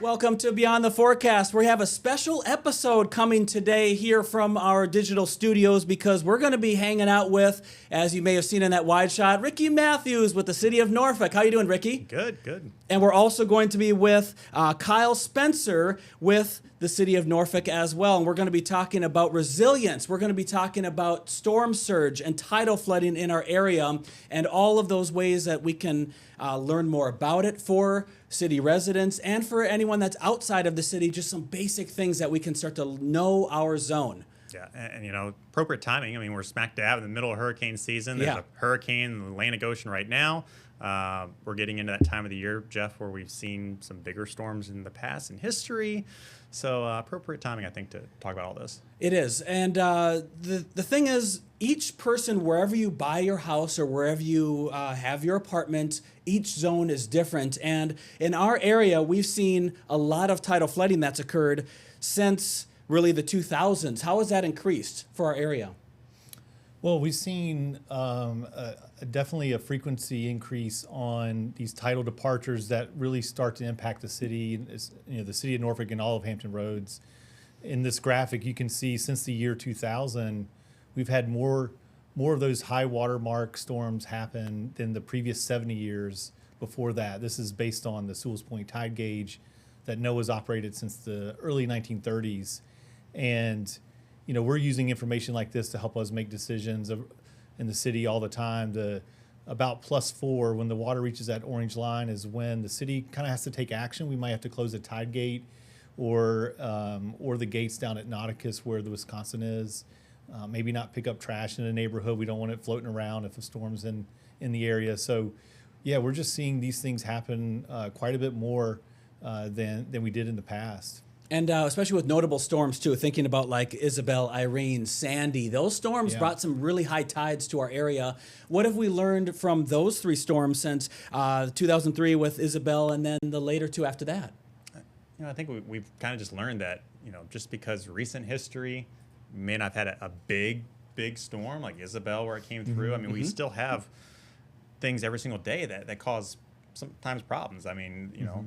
Welcome to Beyond the Forecast. We have a special episode coming today here from our digital studios because we're going to be hanging out with, as you may have seen in that wide shot, Ricky Matthews with the city of Norfolk. How you doing, Ricky? Good, good. And we're also going to be with Kyle Spencer with the city of Norfolk as well. And we're going to be talking about resilience. We're going to be talking about storm surge and tidal flooding in our area and all of those ways that we can learn more about it for city residents and for anyone that's outside of the city, just some basic things that we can start to know our zone. Yeah, and you know, appropriate timing. I mean, we're smack dab in the middle of hurricane season. There's a hurricane in the Atlantic Ocean right now. We're getting into that time of the year, Jeff, where we've seen some bigger storms in the past in history. So appropriate timing, I think, to talk about all this. It is. And the thing is, each person, wherever you buy your house or wherever you have your apartment, each zone is different. And in our area, we've seen a lot of tidal flooding that's occurred since really the 2000s. How has that increased for our area? Well, we've seen definitely a frequency increase on these tidal departures that really start to impact the city. You know, the city of Norfolk and all of Hampton Roads. In this graphic, you can see since the year 2000, we've had more of those high watermark storms happen than the previous 70 years before that. This is based on the Sewell's Point tide gauge that NOAA's operated since the early 1930s, and you know, we're using information like this to help us make decisions in the city all the time. About +4, when the water reaches that orange line, is when the city kind of has to take action. We might have to close the tide gate or the gates down at Nauticus where the Wisconsin is. Maybe not pick up trash in a neighborhood. We don't want it floating around if a storm's in the area. So, yeah, we're just seeing these things happen quite a bit more than we did in the past. And especially with notable storms, too, thinking about like Isabel, Irene, Sandy, those storms brought some really high tides to our area. What have we learned from those three storms since 2003 with Isabel and then the later two after that? You know, I think we've kind of just learned that, you know, just because recent history may not have had a big storm like Isabel where it came through, I mean, we still have things every single day that cause sometimes problems. I mean, you know,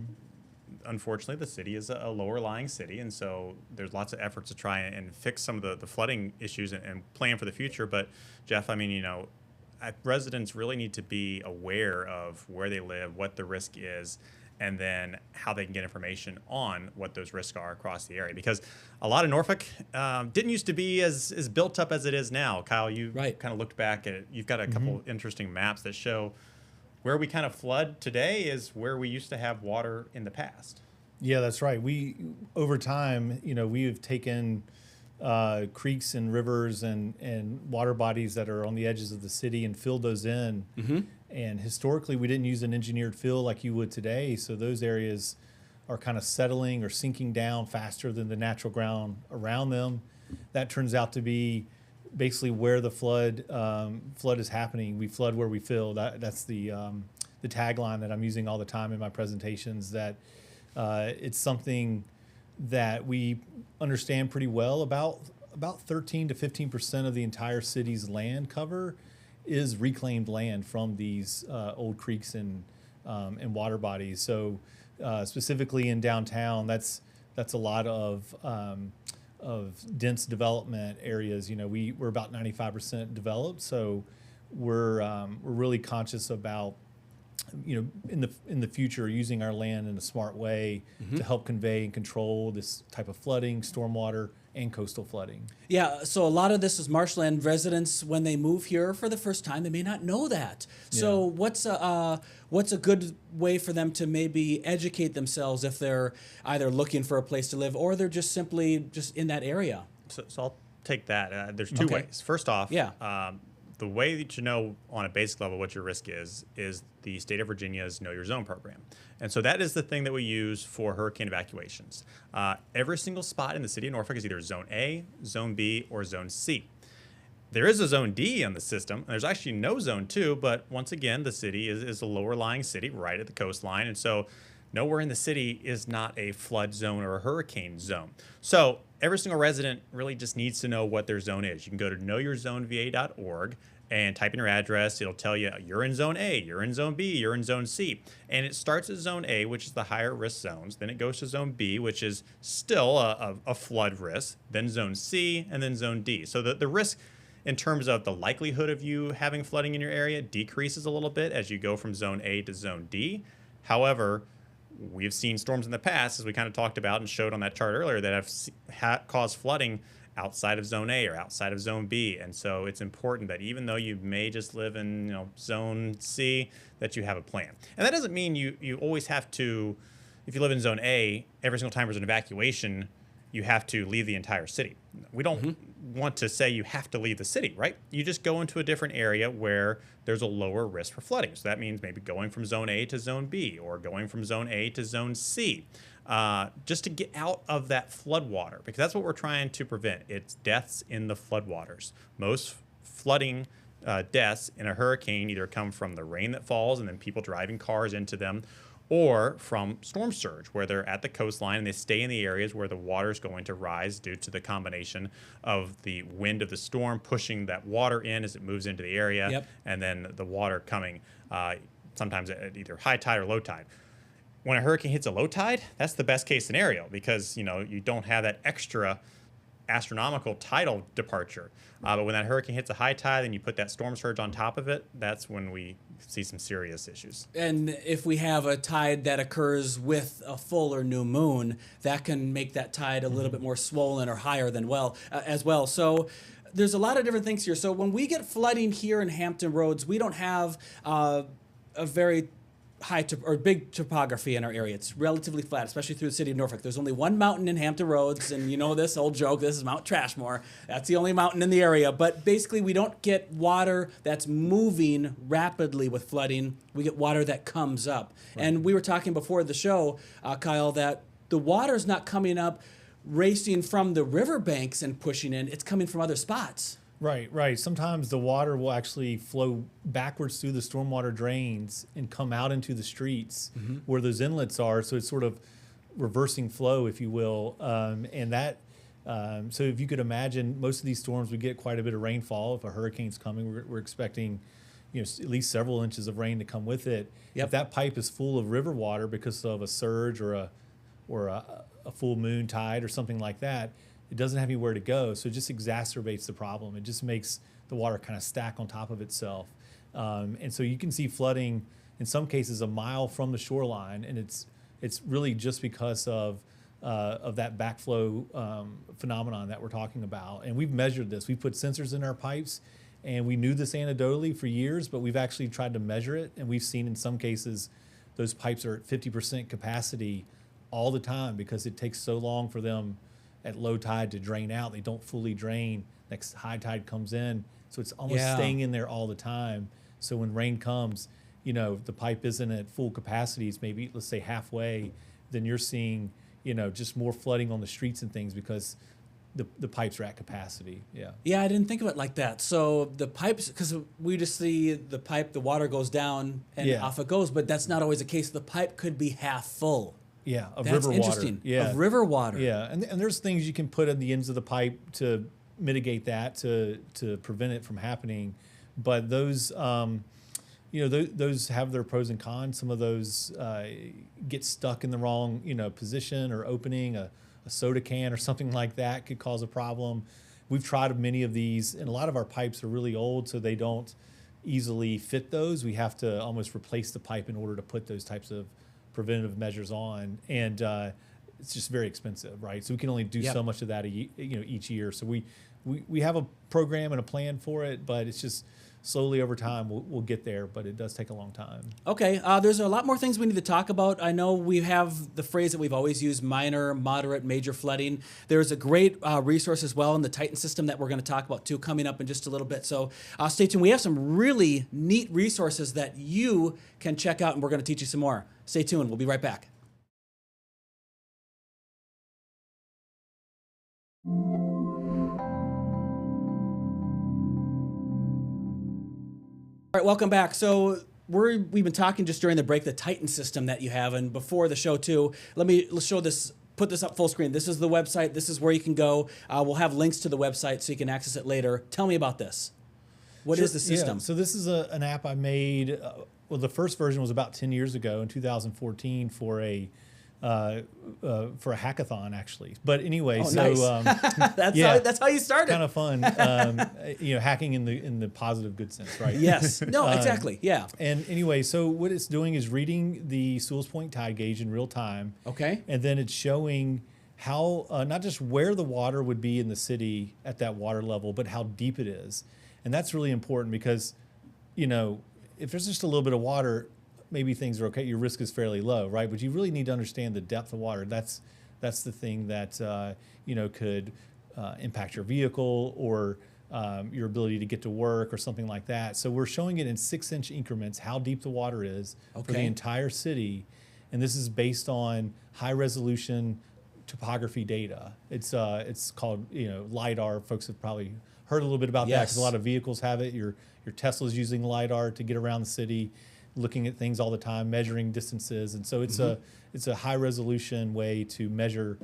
unfortunately, the city is a lower lying city, and so there's lots of efforts to try and fix some of the flooding issues and plan for the future. But Jeff, I mean, you know, residents really need to be aware of where they live, what the risk is, and then how they can get information on what those risks are across the area. Because a lot of Norfolk didn't used to be as built up as it is now. Kyle, you kind of looked back at it. You've got a couple interesting maps that show where we kind of flood today is where we used to have water in the past. Yeah, that's right. We, over time, you know, we have taken creeks and rivers and water bodies that are on the edges of the city and filled those in. And historically, we didn't use an engineered fill like you would today. So those areas are kind of settling or sinking down faster than the natural ground around them. That turns out to be basically where the flood is happening. We flood where we fill. That's the tagline that I'm using all the time in my presentations. That it's something that we understand pretty well. About 13 to 15% of the entire city's land cover is reclaimed land from these old creeks and water bodies. So specifically in downtown, that's a lot of dense development areas. You know, we're about 95% developed, so we're really conscious about, you know, in the future using our land in a smart way to help convey and control this type of flooding, stormwater, and coastal flooding. Yeah, so a lot of this is marshland residents. When they move here for the first time, they may not know that. So what's a good way for them to maybe educate themselves if they're either looking for a place to live or they're just simply just in that area? So I'll take that. There's two ways. First off, the way that you know on a basic level what your risk is the state of Virginia's Know Your Zone program. And so that is the thing that we use for hurricane evacuations. Every single spot in the city of Norfolk is either Zone A, Zone B, or Zone C. There is a Zone D on the system. And there's actually no Zone 2, but once again, the city is a lower lying city right at the coastline. And so nowhere in the city is not a flood zone or a hurricane zone. So every single resident really just needs to know what their zone is. You can go to knowyourzoneva.org, and type in your address. It'll tell you you're in zone A, you're in zone B, you're in zone C. And it starts at zone A, which is the higher risk zones. Then it goes to zone B, which is still a flood risk. Then zone C, and then zone D. So the risk in terms of the likelihood of you having flooding in your area decreases a little bit as you go from zone A to zone D. However, we've seen storms in the past, as we kind of talked about and showed on that chart earlier, that have caused flooding outside of zone A or outside of zone B. And so it's important that even though you may just live in zone C, that you have a plan. And that doesn't mean you always have to, if you live in zone A, every single time there's an evacuation, you have to leave the entire city. We don't want to say you have to leave the city, right? You just go into a different area where there's a lower risk for flooding. So that means maybe going from zone A to zone B, or going from zone A to zone C, just to get out of that flood water, because that's what we're trying to prevent. It's deaths in the floodwaters. Most flooding deaths in a hurricane either come from the rain that falls and then people driving cars into them, or from storm surge, where they're at the coastline and they stay in the areas where the water is going to rise due to the combination of the wind of the storm pushing that water in as it moves into the area, and then the water coming sometimes at either high tide or low tide. When a hurricane hits a low tide, that's the best case scenario, because you don't have that extra astronomical tidal departure. But when that hurricane hits a high tide and you put that storm surge on top of it, that's when we see some serious issues. And if we have a tide that occurs with a full or new moon, that can make that tide a little bit more swollen or higher than as well. So there's a lot of different things here. So when we get flooding here in Hampton Roads, we don't have a very or big topography in our area. It's relatively flat, especially through the city of Norfolk. There's only one mountain in Hampton Roads, and you know this old joke, this is Mount Trashmore. That's the only mountain in the area. But basically, we don't get water that's moving rapidly with flooding. We get water that comes up. Right. And we were talking before the show, Kyle, that the water's not coming up racing from the riverbanks and pushing in. It's coming from other spots. Right. Sometimes the water will actually flow backwards through the stormwater drains and come out into the streets where those inlets are. So it's sort of reversing flow, if you will. So if you could imagine, most of these storms, we get quite a bit of rainfall. If a hurricane's coming, we're expecting at least several inches of rain to come with it. If that pipe is full of river water because of a surge or a full moon tide or something like that, it doesn't have anywhere to go, so it just exacerbates the problem. It just makes the water kind of stack on top of itself. And so you can see flooding, in some cases, a mile from the shoreline, and it's really just because of that backflow phenomenon that we're talking about. And we've measured this. We've put sensors in our pipes, and we knew this anecdotally for years, but we've actually tried to measure it, and we've seen in some cases those pipes are at 50% capacity all the time because it takes so long for them at low tide to drain out. They don't fully drain. Next high tide comes in. So it's almost staying in there all the time. So when rain comes, the pipe isn't at full capacity. It's maybe, let's say, halfway. Then you're seeing, just more flooding on the streets and things because the pipes are at capacity. Yeah, I didn't think of it like that. So the pipes, because we just see the pipe, the water goes down and off it goes, but that's not always the case. The pipe could be half full. Yeah, of That's river interesting. water. Yeah, of river water. Yeah, and there's things you can put in the ends of the pipe to mitigate that, to prevent it from happening. But those, those have their pros and cons. Some of those get stuck in the wrong, position or opening. A soda can or something like that could cause a problem. We've tried many of these, and a lot of our pipes are really old, so they don't easily fit those. We have to almost replace the pipe in order to put those types of preventative measures on, and it's just very expensive, right? So we can only do so much of that each year. So we have a program and a plan for it, but it's just slowly over time we'll get there, but it does take a long time. Okay, there's a lot more things we need to talk about. I know we have the phrase that we've always used: minor, moderate, major flooding. There's a great resource as well in the Titan system that we're going to talk about too, coming up in just a little bit. So stay tuned. We have some really neat resources that you can check out, and we're going to teach you some more. Stay tuned. We'll be right back. All right, welcome back. So we've been talking just during the break, the Titan system that you have, and before the show too. Let's show this. Put this up full screen. This is the website. This is where you can go. We'll have links to the website so you can access it later. Tell me about this. What is the Yeah, system? so this is an app I made. Well, the first version was about 10 years ago in 2014 for a hackathon, actually. But anyway, Oh, nice. That's how you started. kind of fun. Hacking in the positive good sense, right? Yes. No, exactly. Yeah. And anyway, so what it's doing is reading the Sewell's Point tide gauge in real time. Okay. And then it's showing how, not just where the water would be in the city at that water level, but how deep it is. And that's really important because, if there's just a little bit of water, maybe things are okay. Your risk is fairly low, right? But you really need to understand the depth of water. That's the thing that could impact your vehicle or your ability to get to work or something like that. So we're showing it in 6-inch increments how deep the water is for the Okay. entire city, and this is based on high resolution topography data. It's called LiDAR. Folks have probably heard a little bit about that because a lot of vehicles have it. Your Tesla's using LiDAR to get around the city, looking at things all the time, measuring distances, and so it's a high resolution way to measure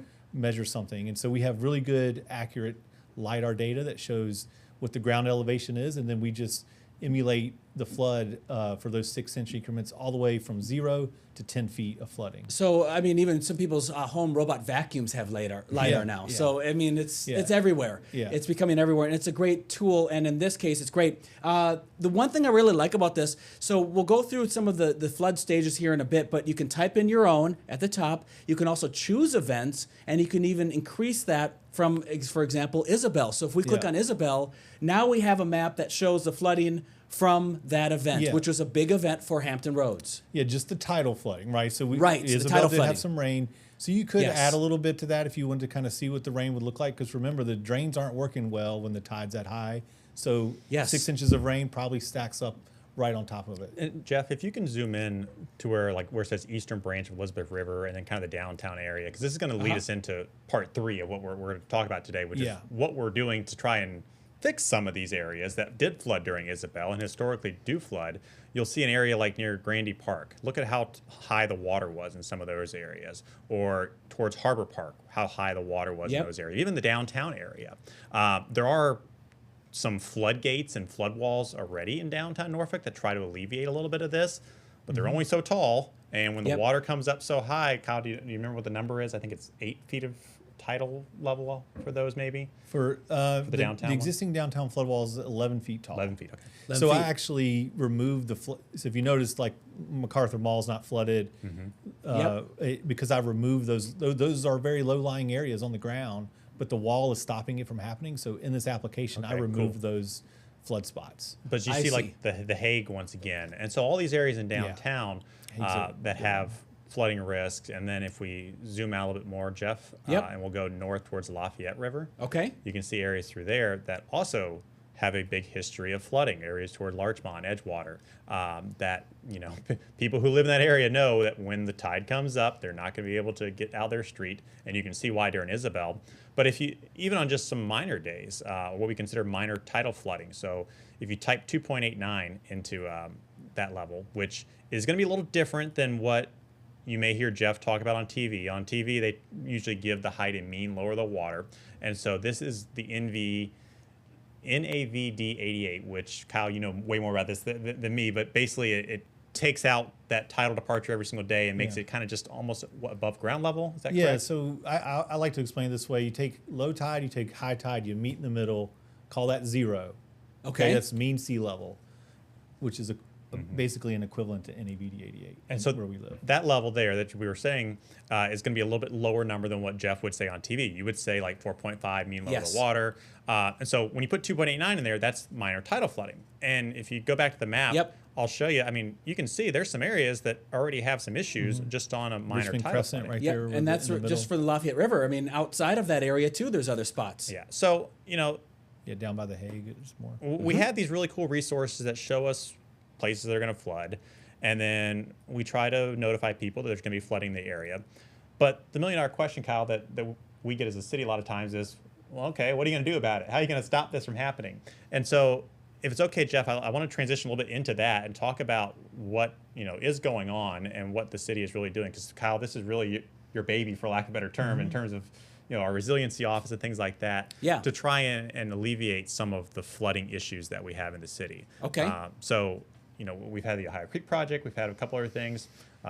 something. And so we have really good, accurate LiDAR data that shows what the ground elevation is, and then we just emulate the flood for those 6-inch increments all the way from 0 to 10 feet of flooding. So, I mean, even some people's home robot vacuums have LiDAR now. Yeah. So, I mean, it's everywhere. Yeah. It's becoming everywhere, and it's a great tool. And in this case, it's great. The one thing I really like about this, so we'll go through some of the flood stages here in a bit, but you can type in your own at the top. You can also choose events, and you can even increase that from, for example, Isabel. So if we click on Isabel, now we have a map that shows the flooding from that event, which was a big event for Hampton Roads. Yeah, just the tidal flooding, right? So the Isabel tidal did flooding. have some rain. So you could add a little bit to that if you wanted to kind of see what the rain would look like. Because remember, the drains aren't working well when the tide's that high. So 6 inches of rain probably stacks up right on top of it. And Jeff, if you can zoom in to where it says eastern branch of Elizabeth River and then kind of the downtown area, because this is going to lead us into part 3 of what we're going to talk about today, which is what we're doing to try and fix some of these areas that did flood during Isabel and historically do flood. You'll see an area like near Grandy Park. Look at how high the water was in some of those areas. Or towards Harbor Park, how high the water was in those areas. Even the downtown area. There are some floodgates and flood walls already in downtown Norfolk that try to alleviate a little bit of this, but they're only so tall. And when the water comes up so high, Kyle, do you remember what the number is? I think it's 8 feet of tidal level for those, maybe? For the downtown the existing downtown flood wall is 11 feet tall. 11 feet, okay. 11 So feet. I actually removed the so if you notice, like MacArthur Mall's not flooded because I removed those. Those are very low-lying areas on the ground, but the wall is stopping it from happening. So in this application, I removed those flood spots. But you see, like the Hague once again, and so all these areas in downtown that have flooding risks. And then if we zoom out a little bit more, Jeff, and we'll go north towards Lafayette River. Okay. You can see areas through there that also have a big history of flooding. Areas toward Larchmont, Edgewater, that people who live in that area know that when the tide comes up, they're not going to be able to get out their street, and you can see why during Isabel. But if you even on just some minor days, what we consider minor tidal flooding. So if you type 2.89 into that level, which is going to be a little different than what you may hear Jeff talk about on TV. On TV, they usually give the height and mean, lower the water. And so this is the NAVD88, which, Kyle, you know way more about this than me, but basically it takes out that tidal departure every single day and makes it kind of just almost above ground level. Is that correct? Yeah, so I like to explain it this way. You take low tide, you take high tide, you meet in the middle, call that 0. Okay. That's mean sea level, which is basically an equivalent to NAVD88. And so where we live. That level there that we were saying is going to be a little bit lower number than what Jeff would say on TV. You would say like 4.5 mean level of water. And so when you put 2.89 in there, that's minor tidal flooding. And if you go back to the map, I'll show you. I mean, you can see there's some areas that already have some issues just on a minor Richmond tidal Crescent flooding. right Yeah, there. and that's just for the Lafayette River. I mean, outside of that area too, there's other spots. Yeah. So, down by the Hague, it's more. we have these really cool resources that show us places that are going to flood, and then we try to notify people that there's going to be flooding in the area. But the $1 million question, Kyle, that we get as a city a lot of times is, well, okay, what are you going to do about it? How are you going to stop this from happening? And so if it's okay, Jeff, I want to transition a little bit into that and talk about what is going on and what the city is really doing. Because, Kyle, this is really your baby, for lack of a better term, in terms of our resiliency office and things like that, Yeah. to try and alleviate some of the flooding issues that we have in the city. Okay. So, we've had the Ohio Creek project, we've had a couple other things.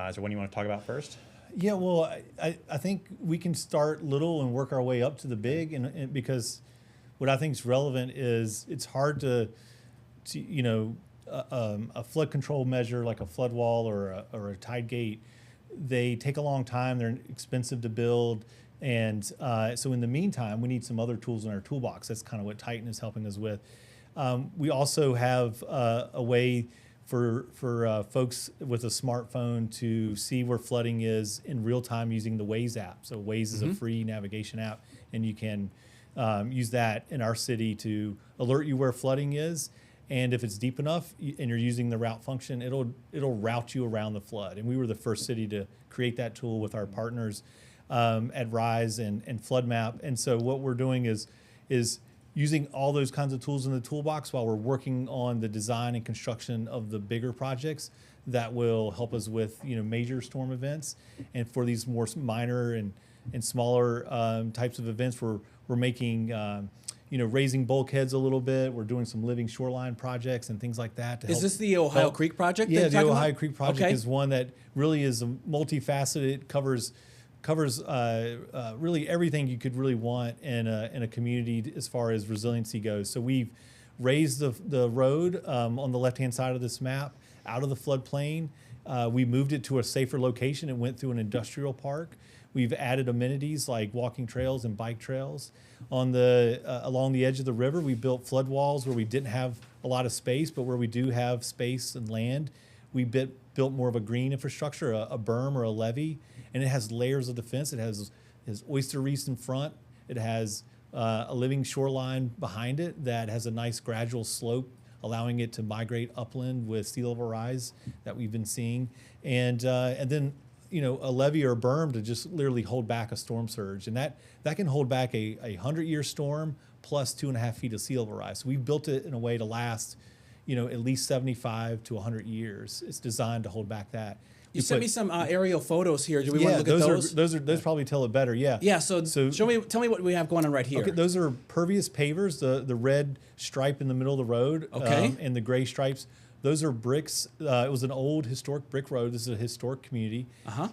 Is there one you want to talk about first? Yeah, well, I think we can start little and work our way up to the big, and because what I think is relevant is it's hard to a flood control measure like a flood wall or a tide gate. They take a long time. They're expensive to build, and so in the meantime, we need some other tools in our toolbox. That's kind of what Titan is helping us with. We also have a way for folks with a smartphone to see where flooding is in real time using the Waze app. So Waze is a free navigation app, and you can use that in our city to alert you where flooding is. And if it's deep enough and you're using the route function, it'll route you around the flood. And we were the first city to create that tool with our partners at Rise and Flood Map. And so what we're doing is using all those kinds of tools in the toolbox while we're working on the design and construction of the bigger projects that will help us with major storm events. And for these more minor and smaller types of events, we're making raising bulkheads a little bit. We're doing some living shoreline projects and things like that. Is this the Ohio Creek project? Yeah, that the you're talking Ohio about? Creek project Okay. is one that really is multifaceted. It covers really everything you could really want in a community as far as resiliency goes. So we've raised the road on the left-hand side of this map out of the floodplain. We moved it to a safer location. It went through an industrial park. We've added amenities like walking trails and bike trails. On along the edge of the river, we built flood walls where we didn't have a lot of space, but where we do have space and land, we built more of a green infrastructure, a berm or a levee, and it has layers of defense. It has oyster reefs in front. It has a living shoreline behind it that has a nice gradual slope, allowing it to migrate upland with sea level rise that we've been seeing, and then a levee or a berm to just literally hold back a storm surge, and that can hold back a 100-year storm plus 2.5 feet of sea level rise. So we've built it in a way to last, at least 75 to 100 years. It's designed to hold back that. You sent me some aerial photos here. Do we want to look at those? Those probably tell it better. Yeah. Yeah. So tell me what we have going on right here. Okay, those are pervious pavers. The red stripe in the middle of the road. Okay. And the gray stripes. Those are bricks. It was an old historic brick road. This is a historic community.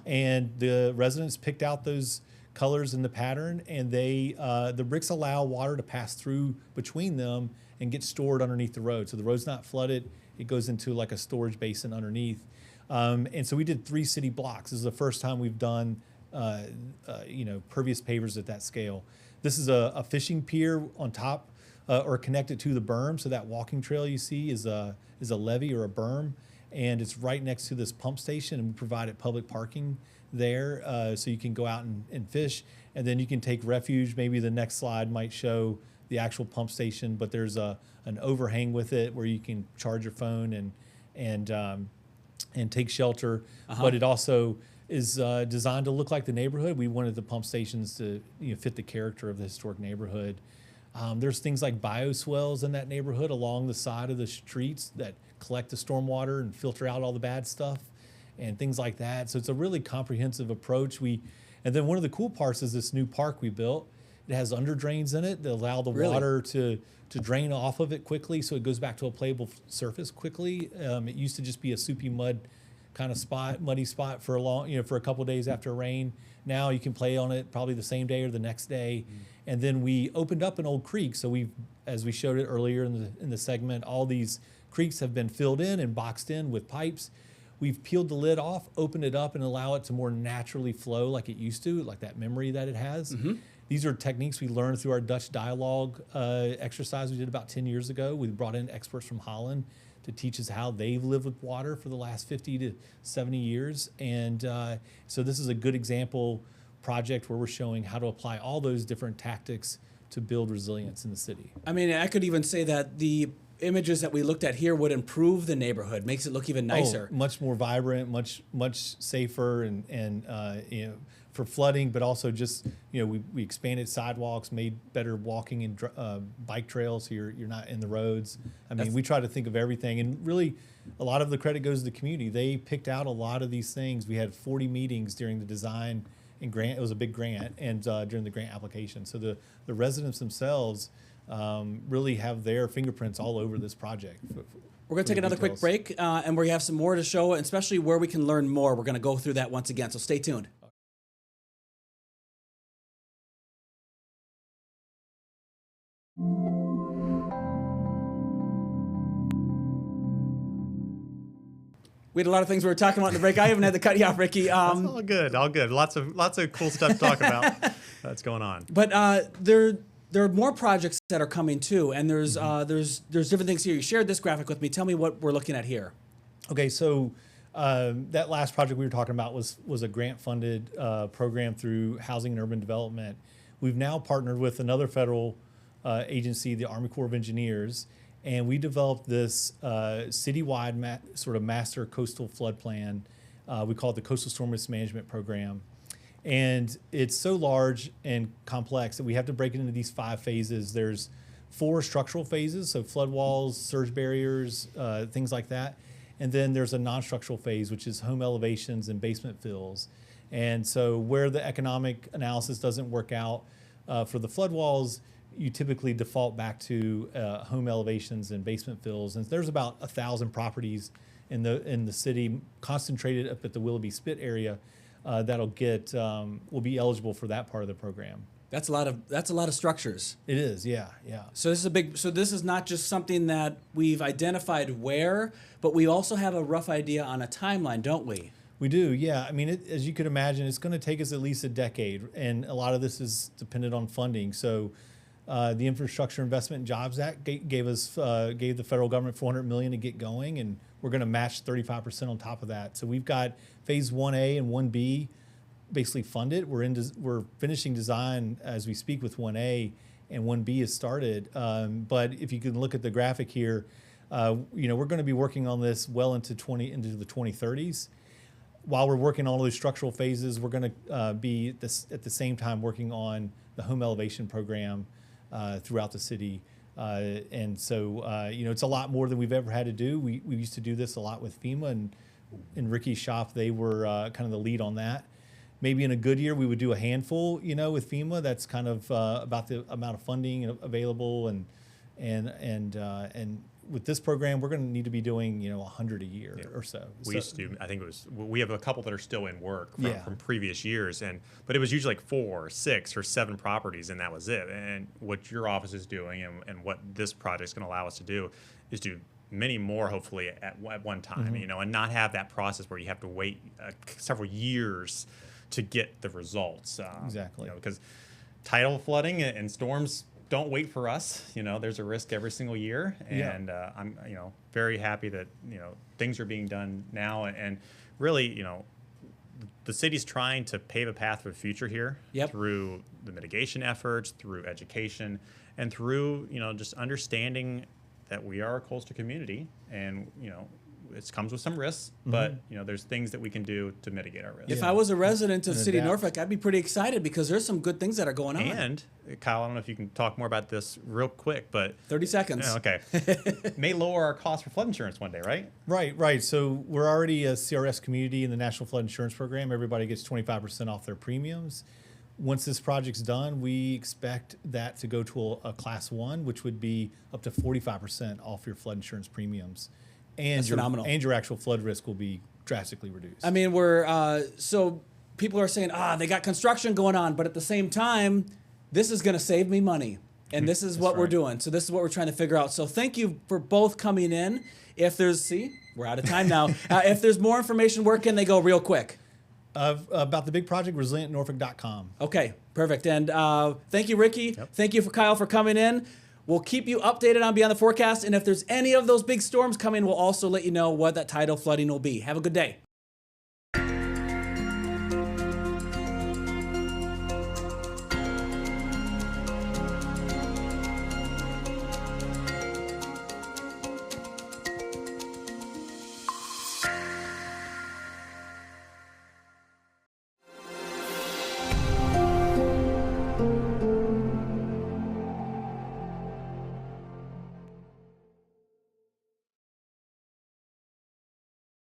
And the residents picked out those colors in the pattern, and the bricks allow water to pass through between them and get stored underneath the road. So the road's not flooded. It goes into like a storage basin underneath. And so we did 3 city blocks. This is the first time we've done pervious pavers at that scale. This is a fishing pier on top or connected to the berm. So that walking trail you see is a levee or a berm, and it's right next to this pump station, and we provided public parking there, so you can go out and fish, and then you can take refuge. Maybe the next slide might show the actual pump station, but there's an overhang with it where you can charge your phone and take shelter. But it also is designed to look like the neighborhood. We wanted the pump stations to fit the character of the historic neighborhood. There's things like bioswales in that neighborhood along the side of the streets that collect the stormwater and filter out all the bad stuff and things like that. So it's a really comprehensive approach. And then one of the cool parts is this new park we built. It has under drains in it that allow the water to drain off of it quickly, so it goes back to a playable surface quickly. It used to just be a soupy mud kind of muddy spot for for a couple of days after rain. Now you can play on it probably the same day or the next day. And then we opened up an old creek. So as we showed it earlier in the segment, all these creeks have been filled in and boxed in with pipes. We've peeled the lid off, opened it up, and allow it to more naturally flow like it used to, like that memory that it has. These are techniques we learned through our Dutch dialogue exercise we did about 10 years ago. We brought in experts from Holland to teach us how they've lived with water for the last 50 to 70 years. And so this is a good example project where we're showing how to apply all those different tactics to build resilience in the city. I mean, I could even say that the images that we looked at here would improve the neighborhood, makes it look even nicer. Much more vibrant, much safer, and for flooding, but also just we expanded sidewalks, made better walking and bike trails, so you're not in the roads. I mean, we try to think of everything, and really a lot of the credit goes to the community. They picked out a lot of these things. We had 40 meetings during the design and grant. It was a big grant, and during the grant application, so the residents themselves really have their fingerprints all over this project. We're going to take another quick break, and we have some more to show, especially where we can learn more. We're going to go through that once again, so stay tuned. We had a lot of things we were talking about in the break. I haven't had to cut you off, Ricky. That's all good, all good. Lots of cool stuff to talk about that's going on. But there are more projects that are coming too, and there's different things here. You shared this graphic with me. Tell me what we're looking at here. Okay, so that last project we were talking about was a grant-funded program through Housing and Urban Development. We've now partnered with another federal agency, the Army Corps of Engineers, and we developed this citywide sort of master coastal flood plan. We call it the Coastal Storm Risk Management Program. And it's so large and complex that we have to break it into these 5 phases. There's 4 structural phases, so flood walls, surge barriers, things like that. And then there's a non-structural phase, which is home elevations and basement fills. And so where the economic analysis doesn't work out for the flood walls, you typically default back to home elevations and basement fills. And there's about 1,000 properties in the city concentrated up at the Willoughby Spit area that'll will be eligible for that part of the program. That's a lot of structures. It is, yeah. So this is not just something that we've identified where, but we also have a rough idea on a timeline, don't we? We do, yeah. I mean, as you could imagine, it's going to take us at least a decade, and a lot of this is dependent on funding. So the Infrastructure Investment and Jobs Act gave the federal government $400 million to get going, and we're going to match 35% on top of that. So we've got phase 1A and 1B basically funded. We're finishing design as we speak with 1A, and 1B is started. But if you can look at the graphic here, we're going to be working on this well into the 2030s. While we're working on all those structural phases, we're going to be at the same time working on the home elevation program throughout the city. And so, it's a lot more than we've ever had to do. We used to do this a lot with FEMA, and in Ricky's shop, they were kind of the lead on that. Maybe in a good year, we would do a handful, with FEMA. That's kind of about the amount of funding available, and with this program, we're going to need to be doing 100 a year or so. We used to do. I think we have a couple that are still in work from previous years, but it was usually like 4, 6, or 7 properties, and that was it. And what your office is doing, and what this project is going to allow us to do, is do many more, hopefully, at one time. And not have that process where you have to wait several years to get the results. Exactly. Because tidal flooding and storms don't wait for us. There's a risk every single year, and I'm very happy that things are being done now, and really the city's trying to pave a path for the future here through the mitigation efforts, through education, and through just understanding that we are a coastal community, and it comes with some risks, but there's things that we can do to mitigate our risks. If I was a resident of the city of Norfolk, I'd be pretty excited because there's some good things that are going on. And Kyle, I don't know if you can talk more about this real quick, but 30 seconds. Okay, may lower our cost for flood insurance one day, right? Right. So we're already a CRS community in the National Flood Insurance Program. Everybody gets 25% off their premiums. Once this project's done, we expect that to go to a class 1, which would be up to 45% off your flood insurance premiums. And That's phenomenal. And your actual flood risk will be drastically reduced. I mean, so people are saying, they got construction going on, but at the same time, this is going to save me money. And this is what we're doing. So this is what we're trying to figure out. So thank you for both coming in. If there's, we're out of time now. If there's more information, where can they go real quick? About the big project, resilientnorfolk.com. Okay, perfect. And thank you, Ricky. Yep. Thank you, Kyle, for coming in. We'll keep you updated on Beyond the Forecast. And if there's any of those big storms coming, we'll also let you know what that tidal flooding will be. Have a good day.